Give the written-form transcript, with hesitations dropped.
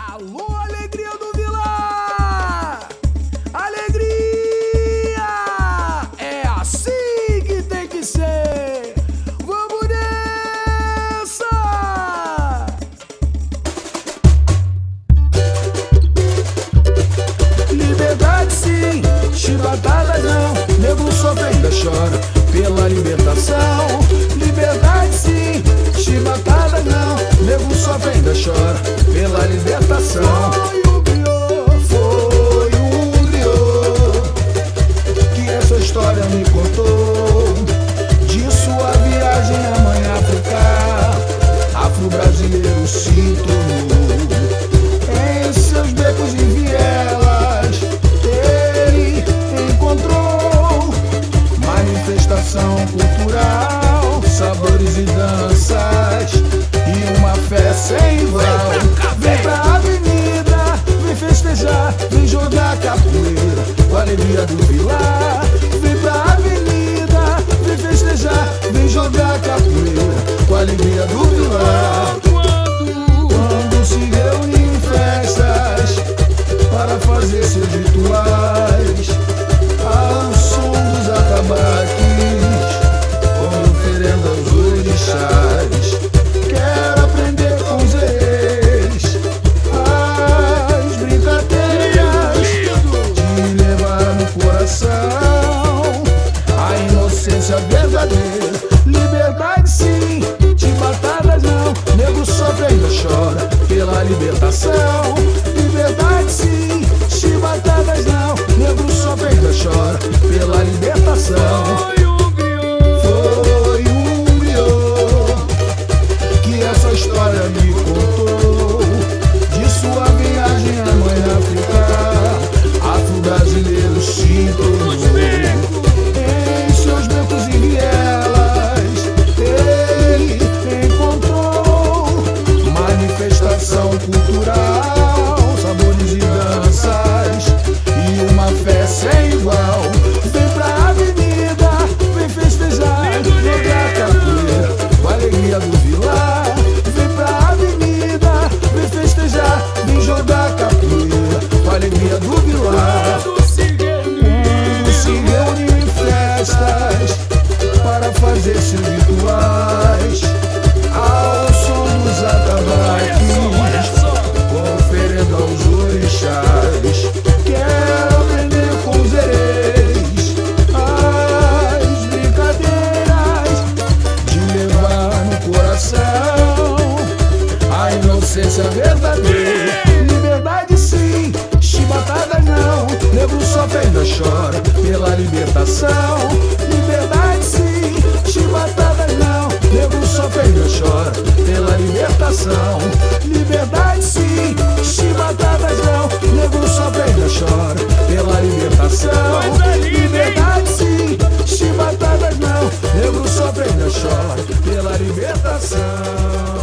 Alô, alegria do Vila! Alegria! É assim que tem que ser! Vamos nessa! Liberdade sim, chibatadas não, nego sofre ainda chora pela libertação. Liberdade sim, chibatadas não, nego sofre ainda chora pela libertação. Foi o griot que essa história me contou, de sua viagem à mãe África, afro-brasileiro se tornou. Em seus becos e vielas ele encontrou manifestação cultural, sabores e danças e uma fé sem igual. Vem pra avenida, vem festejar, vem jogar capoeira com a alegria do Vila. Vem pra avenida, vem festejar, vem jogar capoeira com a alegria do Vila. Quando se reúne em festas para fazer seus rituais, ao som dos atabaques, como oferenda aos orixás. Quero aprender com os ex as brincadeiras, de levar no coração a inocência verdadeira. Liberdade sim, chibatadas não, nego sofre ainda chora pela libertação. Liberdade sim, chibatadas não, nego sofre ainda chora pela libertação. Foi um griot que essa história me contou, de sua viagem à mãe África, afro-brasileiro se tornou. Em seus becos e vielas ele encontrou manifestação cultural, sabores e danças e uma fé sem igual. Vem pra avenida, vem festejar, jogar capoeira com a alegria do Vila. Vem pra avenida, vem festejar, vem jogar capoeira com a alegria do Vila. Mundo se reúne em festas para fazer seus rituais, ao som dos atabaques, oferenda aos orixás. Quero aprender com os ex as brincadeiras, de levar no coração a inocência verdadeira. Liberdade sim, chibatadas não, nego sofre ainda chora pela libertação. Liberdade sim, chibatadas não, nego sofre ainda chora pela libertação. Liberdade sim, chibatadas não, nego sofre ainda chora pela libertação. Liberdade sim, chibatadas não, nego sofre ainda chora pela libertação.